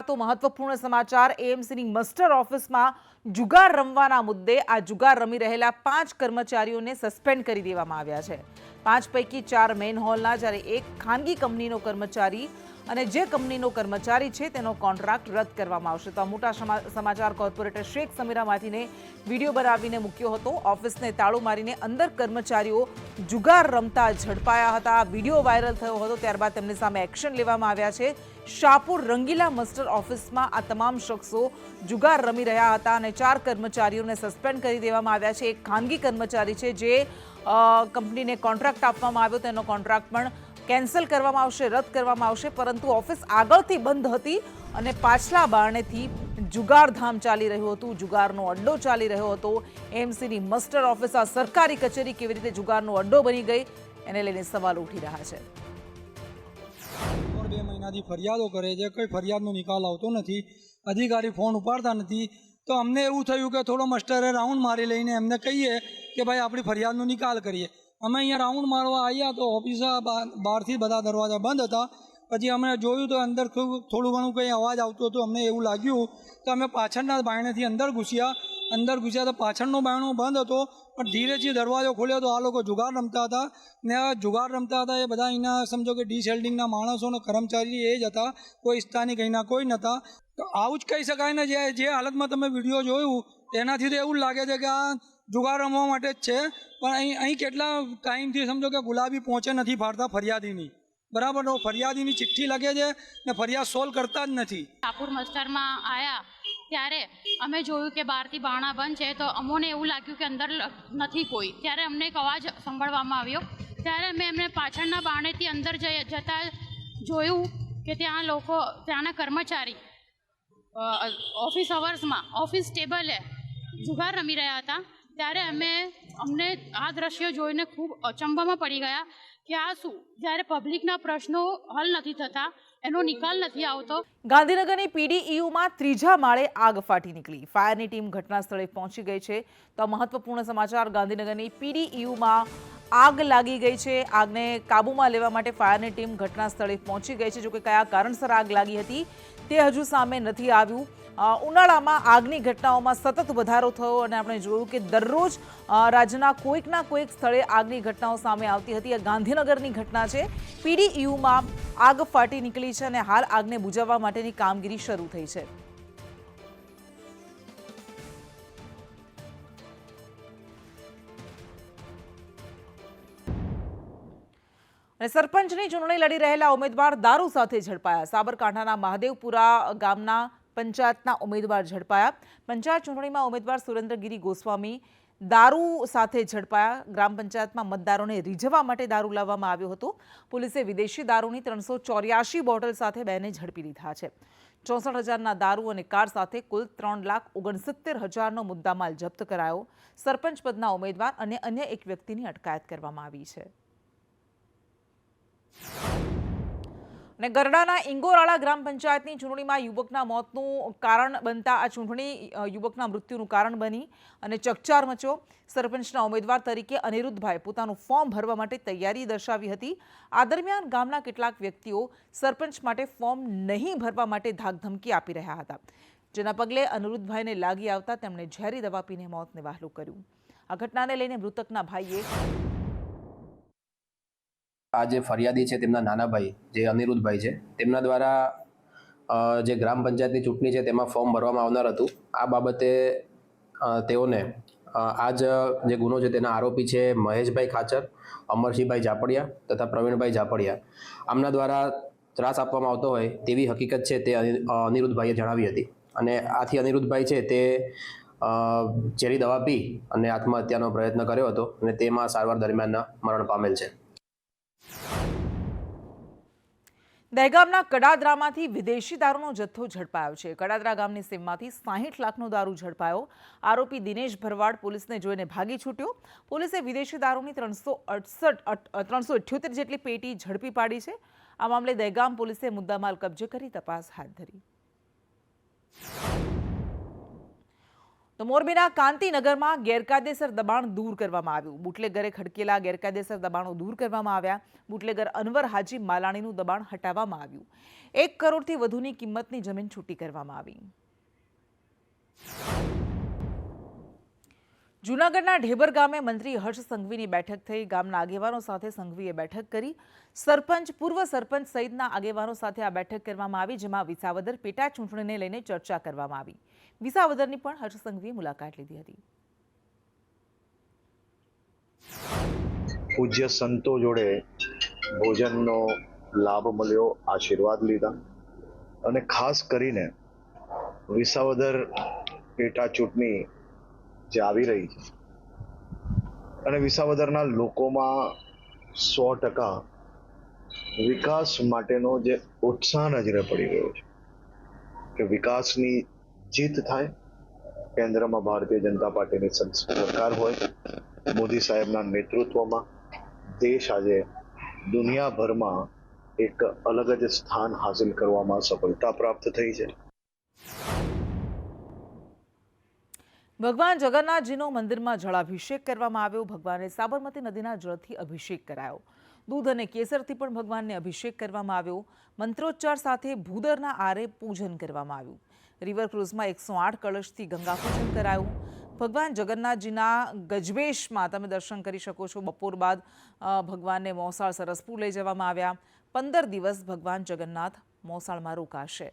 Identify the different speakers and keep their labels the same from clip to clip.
Speaker 1: તો મહત્વપૂર્ણ સમાચાર એએમસીની મસ્ટર ઓફિસમાં જુગાર રમવાના મુદ્દે આ જુગાર રમી રહેલા 5 કર્મચારીઓને સસ્પેન્ડ કરી દેવામાં આવ્યા છે। 5 પૈકી 4 મેઇન હોલના જ્યારે એક ખાનગી કંપનીનો કર્મચારી અને જે કંપનીનો કર્મચારી છે તેનો કોન્ટ્રાક્ટ રદ કરવામાં આવશે। તો આ મોટા સમાચાર કોર્પોરેટર શેખ સમીરા માથીને વિડીયો બનાવીને મૂક્યો હતો। ઓફિસને તાળું મારીને અંદર કર્મચારીઓ જુગાર રમતા ઝડપાયા હતા। વિડીયો વાયરલ થયો હતો, ત્યારબાદ તેમની સામે એક્શન લેવામાં આવ્યા છે। શાહપુર રંગીલા મસ્ટર ઓફિસમાં આ તમામ શખ્સો જુગાર રમી રહ્યા હતા અને 4 કર્મચારીઓને સસ્પેન્ડ કરી દેવામાં આવ્યા છે। એક ખાનગી કર્મચારી છે જે કંપનીને કોન્ટ્રાક્ટ આપવામાં આવ્યો તેનો કોન્ટ્રાક્ટ પણ કેન્સલ કરવામાં આવશે, રદ કરવામાં આવશે, પરંતુ ઓફિસ આગળથી બંધ હતી અને પાછલા બારણેથી જુગારધામ ચાલી રહ્યું હતું, જુગારનો અડ્ડો ચાલી રહ્યો હતો। એએમસીની મસ્ટર ઓફિસ આ સરકારી કચેરી કેવી રીતે જુગારનો અડ્ડો બની ગઈ એને લઈને સવાલો ઉઠી રહ્યા છે।
Speaker 2: 2 મહિનાથી ફરિયાદો કરે છે, કોઈ ફરિયાદનો નિકાલ આવતો નથી, અધિકારી ફોન ઉપાડતા નથી। તો અમને એવું થયું કે થોડો માસ્ટરે રાઉન્ડ મારી લઈને એમને કહીએ કે ભાઈ આપણી ફરિયાદનો નિકાલ કરીએ। અમે અહીંયા રાઉન્ડ મારવા આવ્યા તો ઓફિસ બહારથી બધા દરવાજા બંધ હતા। પછી અમે જોયું તો અંદર થોડું ઘણું કંઈ અવાજ આવતો હતો, અમને એવું લાગ્યું તો અમે પાછળના બારણેથી અંદર ઘૂસ્યા તો પાછળનો બારણો બંધ હતો, પણ ધીરેથી દરવાજો ખોલ્યો તો આ લોકો જુગાર રમતા હતા ને આ જુગાર રમતા હતા એ બધા અહીંના સમજો કે ડીશેલ્ડિંગના માણસો અને કર્મચારી એ જ હતા, કોઈ સ્થાનિક અહીંના કોઈ નહોતા। તો આવું જ કહી શકાય ને, જે હાલતમાં તમે વિડીયો જોયું એનાથી તો એવું લાગે છે કે આ જુગાર રમવા માટે જ છે, પણ અહીં કેટલા ટાઈમથી સમજો કે ગુલાબી પહોંચે નથી પાડતા ફરિયાદીની, બરાબર? તો ફરિયાદીની ચિઠ્ઠી લખે છે ને ફરિયાદ સોલ્વ કરતા જ નથી।
Speaker 3: શાહપુર મસ્ટરમાં આવ્યા ત્યારે અમે જોયું કે બહારથી બારણા બંધ છે, તો અમોને એવું લાગ્યું કે અંદર નથી કોઈ। ત્યારે અમને એક અવાજ સાંભળવામાં આવ્યો, ત્યારે અમે એમને પાછળના બારણેથી અંદર જતા જોયું કે ત્યાં લોકો, ત્યાંના કર્મચારી ઓફિસ અવર્સમાં ઓફિસ ટેબલે જુગાર રમી રહ્યા હતા। ત્યારે અમને આ દ્રશ્યો જોઈને ખૂબ અચંબામાં પડી ગયા કે આ શું, જ્યારે પબ્લિકના પ્રશ્નો હલ નથી થતા, એનો નિકાલ નથી આવતો।
Speaker 1: ગાંધીનગરની પીડીઈયુમાં 3જા માળે આગ ફાટી નીકળી, ફાયરની ટીમ ઘટના સ્થળે પહોંચી ગઈ છે। તો મહત્વપૂર્ણ સમાચાર, ગાંધીનગરની પીડીઈયુમાં આગ લાગી ગઈ છે। આગને કાબૂમાં લેવા માટે ફાયરની ટીમ ઘટના સ્થળે પહોંચી ગઈ છે। જોકે કયા કારણસર આગ લાગી હતી તે હજુ સામે નથી આવ્યું। ઉનાળામાં આગની ઘટનાઓમાં સતત વધારો થયો અને આપણે જોયું કે દરરોજ રાજ્યના કોઈકના કોઈક સ્થળે આગની ઘટનાઓ સામે આવતી હતી। આ ગાંધીનગરની ઘટના છે। પીડીઈયુમાં આગ ફાટી નીકળી છે અને હાલ આગને બુઝાવવા માટેની કામગીરી શરૂ થઈ છે। અને સરપંચની ચૂંટણી લડી રહેલા ઉમેદવાર દારૂ સાથે ઝડપાયા। સાબરકાંઠાના મહાદેવપુરા ગામના પંચાયતના ઉમેદવાર ઝડપાયા। પંચાયત ચૂંટણીમાં ઉમેદવાર સુરેન્દ્રગીરી ગોસ્વામી દારૂ સાથે ઝડપાયા। ગ્રામ પંચાયતમાં મતદારોને રીઝવવા માટે દારૂ લાવવામાં આવ્યો હતો। પોલીસે વિદેશી દારૂની 384 બોટલ સાથે બેને ઝડપી લીધા છે। 64,000ના દારૂ અને કાર સાથે કુલ 3,69,000નો મુદ્દામાલ જપ્ત કરાયો। સરપંચ પદના ઉમેદવાર અને અન્ય એક વ્યક્તિની અટકાયત કરવામાં આવી છે। અને ગરડાના ઇંગોરાળા ગ્રામ પંચાયતની ચૂંટણીમાં યુવકના મોતનું કારણ બનતા આ ચૂંટણી યુવકના મૃત્યુનું કારણ બની અને ચકચાર મચ્યો। સરપંચના ઉમેદવાર તરીકે અનિરુદ્ધભાઈ પોતાનું ફોર્મ ભરવા માટે તૈયારી દર્શાવી હતી। આ દરમિયાન ગામના કેટલાક વ્યક્તિઓ સરપંચ માટે ફોર્મ નહીં ભરવા માટે ધાકધમકી આપી રહ્યા હતા, જેના પગલે અનિરુદ્ધભાઈને લાગી આવતા તેમણે ઝેરી દવા પીને મોતને વહાલું કર્યું। આ ઘટનાને લઈને મૃતકના ભાઈએ
Speaker 4: આ જે ફરિયાદી છે તેમના નાના ભાઈ જે અનિરુદ્ધભાઈ છે તેમના દ્વારા જે ગ્રામ પંચાયતની ચૂંટણી છે તેમાં ફોર્મ ભરવામાં આવનાર હતું। આ બાબતે તેઓને આજ જે ગુનો છે તેના આરોપી છે મહેશભાઈ ખાચર, અમરસિંહભાઈ ઝાપડિયા તથા પ્રવીણભાઈ ઝાપડિયા, આમના દ્વારા ત્રાસ આપવામાં આવતો હોય તેવી હકીકત છે તે અનિરુદ્ધભાઈએ જણાવી હતી અને આથી અનિરુદ્ધભાઈ છે તે ઝેરી દવા પી અને આત્મહત્યાનો પ્રયત્ન કર્યો હતો અને તેમાં સારવાર દરમિયાન મરણ પામેલ છે।
Speaker 1: દહેગામના કડાદરામાંથી વિદેશી દારૂનો જથ્થો ઝડપાયો છે। કડાદરા ગામની સીમમાંથી 60 લાખનો દારૂ ઝડપાયો। આરોપી દિનેશ ભરવાડ પોલીસને જોઈને ભાગી છૂટ્યો। પોલીસે વિદેશી દારૂની 378 જેટલી પેટી ઝડપી પાડી છે। આ મામલે દહેગામ પોલીસે મુદ્દામાલ કબજે કરી તપાસ હાથ ધરી। તો મોરબીના કાંતિનગરમાં ગેરકાયદેસર દબાણ દૂર કરવામાં આવ્યું. બુટલેગરે ખડકેલા ગેરકાયદેસર દબાણો દૂર કરવામાં આવ્યા. બુટલેગર અનવર હાજી માલાણીનું દબાણ હટાવવામાં આવ્યું. 1 કરોડથી વધુની કિંમતની જમીન છૂટી કરવામાં આવી. જૂનાગઢના ઢેબર ગામે મંત્રી હર્ષ સંઘવીની બેઠક થઈ. ગામના આગેવાનો સાથે સંઘવીએ બેઠક કરી. સરપંચ, પૂર્વ સરપંચ સહિતના આગેવાનો સાથે આ બેઠક કરવામાં આવી, જેમાં વિસાવદર પેટા ચૂંટણીને લઈને ચર્ચા કરવામાં આવી. વિસાવદરની પણ હર્ષ સંઘવીએ મુલાકાત લીધી હતી.
Speaker 5: પૂજ્ય સંતો જોડે ભોજનનો લાભ મળ્યો, આશીર્વાદ લીધા અને ખાસ કરીને વિસાવદર પેટા ચૂંટણી જે આવી રહી છે અને વિસાવદરના લોકોમાં 100% વિકાસ માટેનો જે ઉત્સાહ નજરે પડી રહ્યો છે કે વિકાસની જીત થાય. કેન્દ્રમાં ભારતીય જનતા પાર્ટીની સરકાર હોય, મોદી સાહેબના નેતૃત્વમાં દેશ આજે દુનિયાભરમાં એક અલગ જ સ્થાન હાસિલ કરવામાં સફળતા પ્રાપ્ત થઈ છે.
Speaker 1: ભગવાન જગન્નાથજીનો મંદિરમાં જળાભિષેક કરવામાં આવ્યો. ભગવાનને સાબરમતી નદીના જળથી અભિષેક કરાયો. દૂધ અને કેસરથી પણ ભગવાનને અભિષેક કરવામાં આવ્યો. મંત્રોચ્ચાર સાથે ભૂદરના આરે પૂજન કરવામાં આવ્યું. રિવર ક્રુઝમાં 108 કળશથી ગંગા પૂજન કરાયું. ભગવાન જગન્નાથજીના ગજવેશમાં તમે દર્શન કરી શકો છો. બપોર બાદ ભગવાનને મોસાળ સરસપુર લઈ જવામાં આવ્યા. 15 દિવસ ભગવાન જગન્નાથ મોસાળમાં રોકાશે.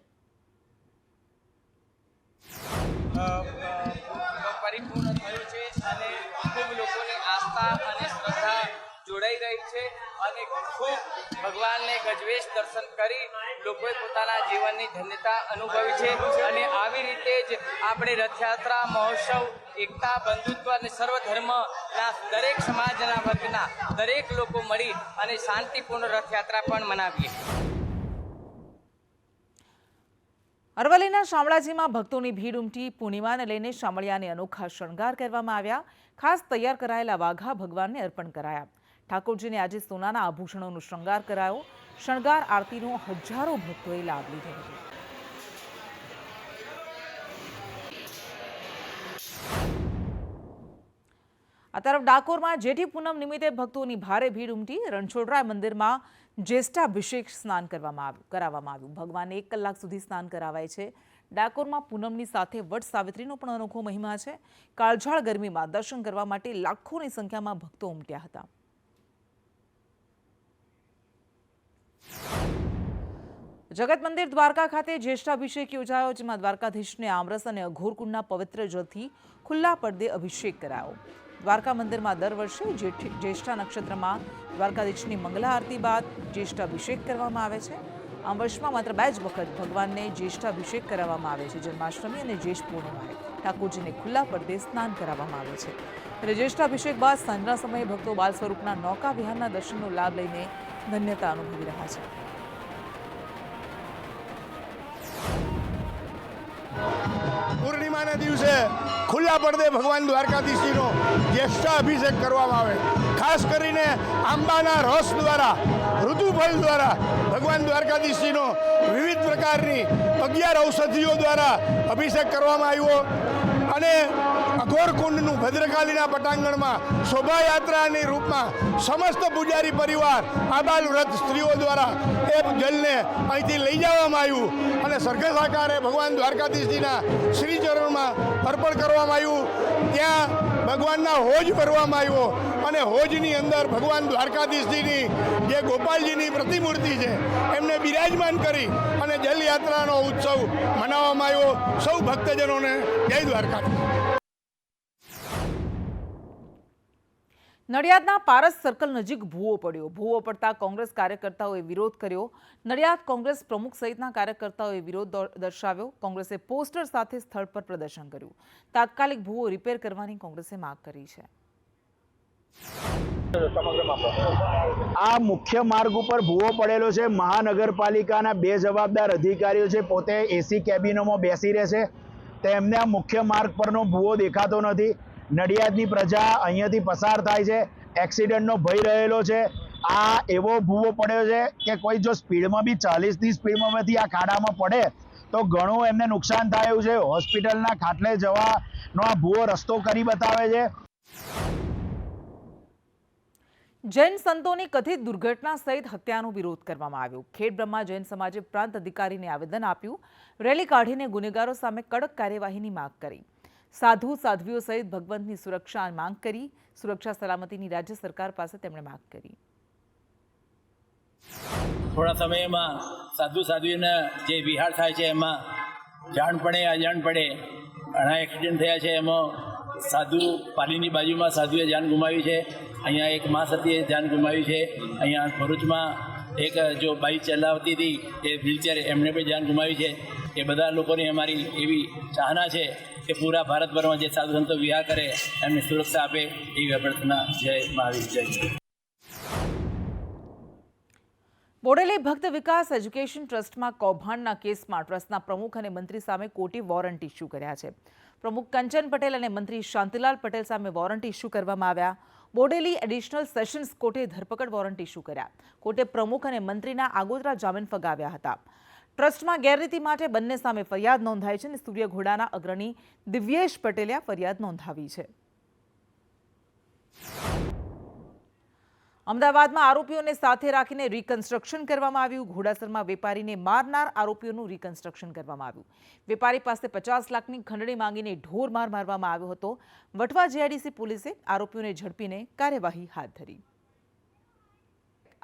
Speaker 6: પરિપૂર્ણ થયું છે અને ખૂબ લોકોની આસ્થા અને શ્રદ્ધા જોડાઈ રહી છે અને ખૂબ ભગવાનને ગજવેશ દર્શન કરી લોકોએ પોતાના જીવનની ધન્યતા અનુભવી છે. અને આવી રીતે જ આપણે રથયાત્રા મહોત્સવ, એકતા, બંધુત્વ અને સર્વધર્મના દરેક સમાજના વર્ગના દરેક લોકો મળી અને શાંતિપૂર્ણ રથયાત્રા પણ મનાવીએ.
Speaker 1: અરવલ્લીના શામળાજીમાં ભક્તોની ભીડ ઉમટી. પૂર્ણિમાને લઈને શામળિયાને અનોખા શણગાર કરવામાં આવ્યા. ખાસ તૈયાર કરાયેલા વાઘા ભગવાનને અર્પણ કરાયા. ઠાકોરજીને આજે સોનાના આભૂષણોનો શણગાર કરાયો. શણગાર આરતીનો હજારો ભક્તોએ લાભ લીધો હતો. આ તરફ ડાકોરમાં જેઠી પૂનમ નિમિત્તે ભક્તોની ભારે ભીડ ઉમટી. રણછોડરાય મંદિરમાં જ્યેષ્ઠાભિષેક સ્નાન કરાવવામાં આવ્યું. ભગવાનને 1 કલાક સુધી સ્નાન કરાવાય છે. ડાકોરમાં પૂનમની સાથે વટ સાવિત્રીનો પણ અનોખો મહિમા છે. કાળઝાળ ગરમીમાં દર્શન કરવા માટે લાખોની સંખ્યામાં ભક્તો ઉમટ્યા હતા. જગત મંદિર દ્વારકા ખાતે જ્યેષ્ઠાભિષેક યોજાયો, જેમાં દ્વારકાધીશને આમરસ અને અઘોરકુંડના પવિત્ર જળથી ખુલ્લા પડદે અભિષેક કરાયો. દ્વારકા મંદિરમાં દર વર્ષે જ્યેષ્ઠા નક્ષત્રમાં દ્વારકાધીશની મંગલા આરતી બાદ જ્યેષ્ઠાભિષેક કરવામાં આવે છે. આ વર્ષમાં માત્ર 2 જ વખત ભગવાનને જ્યેષ્ઠાભિષેક કરાવવામાં આવે છે. જન્માષ્ટમી અને જ્યેષ્ઠ પૂર્ણિમાએ ઠાકોરજીને ખુલ્લા પડદે સ્નાન કરાવવામાં આવે છે. ત્યારે જ્યેષ્ઠાભિષેક બાદ સાંજના સમયે ભક્તો બાલ સ્વરૂપના નૌકા વિહારના દર્શનનો લાભ લઈને ધન્યતા અનુભવી રહ્યા છે.
Speaker 7: પૂર્ણિમાના દિવસે ખુલ્લા પડદે ભગવાન દ્વારકાધીશજીનો જ્યેષ્ઠાભિષેક કરવામાં આવે. ખાસ કરીને આંબાના રસ દ્વારા, ઋતુફળ દ્વારા ભગવાન દ્વારકાધીશજીનો વિવિધ પ્રકારની 11 ઔષધિઓ દ્વારા અભિષેક કરવામાં આવ્યો. અને અઘોરકુંડનું ભદ્રકાલીના પટાંગણમાં શોભાયાત્રાની રૂપમાં સમસ્ત પૂજારી પરિવાર, આબાલ વ્રત સ્ત્રીઓ દ્વારા એ જલને અહીંથી લઈ જવામાં આવ્યું અને સરઘસ આકારે ભગવાન દ્વારકાધીશજીના શ્રીચરણમાં અર્પણ કરવામાં આવ્યું. ત્યાં ભગવાનના હોજ ભરવામાં આવ્યો અને હોજની અંદર ભગવાન દ્વારકાધીશજીની જે ગોપાલજીની પ્રતિમૂર્તિ છે એમને બિરાજમાન કરી અને જલયાત્રાનો ઉત્સવ મનાવવામાં આવ્યો. સૌ ભક્તજનોને જય દ્વારકાધીશ.
Speaker 1: નડિયાદના પારસ સર્કલ નજીક ભૂવો પડ્યો. ભૂવો પડતા કોંગ્રેસ કાર્યકર્તાઓએ વિરોધ કર્યો. નડિયાદ કોંગ્રેસ પ્રમુખ સહિતના કાર્યકર્તાઓએ વિરોધ દર્શાવ્યો. કોંગ્રેસે પોસ્ટર સાથે સ્થળ પર પ્રદર્શન કર્યું. તાત્કાલિક ભૂવો રિપેર કરવાની કોંગ્રેસે માંગ કરી છે.
Speaker 8: આ મુખ્ય માર્ગ ઉપર ભૂવો પડેલો છે. મહાનગરપાલિકાના 2 જવાબદાર અધિકારીઓ છે, પોતે એસી કેબિનોમાં બેસી રહે છે. તેમને આ મુખ્ય માર્ગ પરનો ભૂવો દેખાતો નથી. નડિયાદની પ્રજા અહીંયાથી પસાર થાય છે. એક્સિડન્ટનો ભય રહેલો છે. આ એવો ભૂવો પડ્યો છે કે કોઈ જો સ્પીડમાં બી 40ની સ્પીડમાંથી આ ખાડામાં પડે તો ઘણું એમને નુકસાન થાય એવું છે. હોસ્પિટલના ખાટલે જવા આ ભૂવો રસ્તો કરી બતાવે છે।
Speaker 1: જૈન સંતોની કથિત દુર્ઘટના સહિત હત્યાનો વિરોધ કરવામાં આવ્યો। ખેડબ્રહ્મા જૈન સમાજે પ્રાંત અધિકારીને આવેદન આપ્યું। રેલી કાઢીને ગુનેગારો સામે કડક કાર્યવાહીની માંગ કરી। સાધુ સાધ્વીઓ સહિત ભગવંતની સુરક્ષા માંગ કરી। સુરક્ષા સલામતીની રાજ્ય સરકાર પાસે તેમણે માંગ કરી।
Speaker 9: થોડા સમયમાં સાધુ સાધ્વીઓના જે વિહાર થાય છે એમાં જાણ પડે અજાણ પડે ઘણા એક્સિડન્ટ થયા છે। એમાં સાધુ પાલીની બાજુમાં સાધુએ જાન ગુમાવી છે। અહીંયા એક મા સતીએ જાન ગુમાવી છે। અહીંયા ભરૂચમાં એક જો બાઈક ચલાવતી હતી એ વ્હીલચેર એમણે પણ જાન ગુમાવી છે। એ બધા લોકોની અમારી એવી ચાહના છે કે પૂરા ભારતભરમાં જે સાધુ સંતો વિહાર કરે એમને સુરક્ષા આપે એવી પ્રાર્થના। જય મહાવીર જય।
Speaker 1: બોડેલી ભક્ત વિકાસ એજ્યુકેશન ટ્રસ્ટમાં કૌભાંડના કેસમાં ટ્રસ્ટના પ્રમુખ અને મંત્રી સામે કોર્ટે વોરંટ ઇસ્યુ કર્યા છે। પ્રમુખ કંચન પટેલ અને મંત્રી શાંતિલાલ પટેલ સામે વોરંટ ઇસ્યુ કરવામાં આવ્યા। બોડેલી એડિશનલ સેશન્સ કોર્ટે ધરપકડ વોરંટ ઇસ્યુ કર્યા। કોર્ટે પ્રમુખ અને મંત્રીના આગોતરા જામીન ફગાવ્યા હતા। ટ્રસ્ટમાં ગેરરીતિ માટે બંને સામે ફરિયાદ નોંધાઈ છે અને સૂર્યઘોડાના અગ્રણી દિવ્યેશ પટેલે આ ફરિયાદ નોંધાવી છે। અમદાવાદમાં આરોપીઓને સાથે રાખીને રિકન્સ્ટ્રક્શન કરવામાં આવ્યું। ઘોડાસરમાં વેપારીને મારનાર આરોપીઓનું રિકન્સ્ટ્રક્શન કરવામાં આવ્યું। વેપારી પાસે 50 લાખની ખંડણી માંગીને ઢોર માર મારવામાં આવ્યો હતો। વટવા જીઆઈડીસી પોલીસે આરોપીઓને ઝડપીને કાર્યવાહી હાથ ધરી।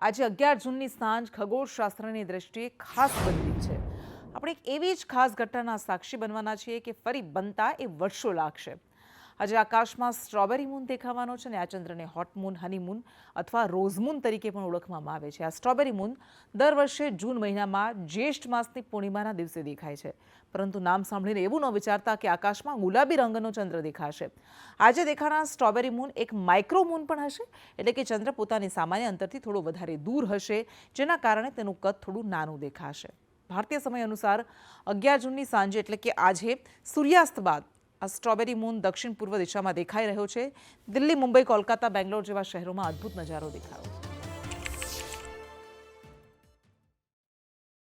Speaker 1: આજે 11 જૂનની સાંજ ખગોળશાસ્ત્રની દ્રષ્ટિએ ખાસ બનતી છે। આપણે એક એવી જ ખાસ ઘટનાના સાક્ષી બનવાના છીએ કે ફરી બનતા એ વર્ષો લાગશે। આજે આકાશમાં સ્ટ્રોબેરી મૂન દેખાવાનો છે અને આ ચંદ્રને હોટ મૂન, હનીમૂન અથવા રોઝમૂન તરીકે પણ ઓળખવામાં આવે છે। આ સ્ટ્રોબેરી મૂન દર વર્ષે જૂન મહિનામાં જ્યેષ્ઠ માસની પૂર્ણિમાના દિવસે દેખાય છે, પરંતુ નામ સાંભળીને એવું ન વિચારતા કે આકાશમાં ગુલાબી રંગનો ચંદ્ર દેખાશે। આજે દેખાનાર સ્ટ્રોબેરી મૂન એક માઇક્રો મૂન પણ હશે, એટલે કે ચંદ્ર પોતાની સામાન્ય અંતરથી થોડો વધારે દૂર હશે, જેના કારણે તેનું કદ થોડું નાનું દેખાશે। ભારતીય સમય અનુસાર 11 જૂનની સાંજે એટલે કે આજે સૂર્યાસ્ત બાદ આ સ્ટ્રોબેરી મૂન દક્ષિણ પૂર્વ દિશામાં દેખાઈ રહ્યો છે। દિલ્હી, મુંબઈ, કોલકાતા, બેંગ્લોર જેવા શહેરોમાં અદ્ભુત નજારો દેખાયો।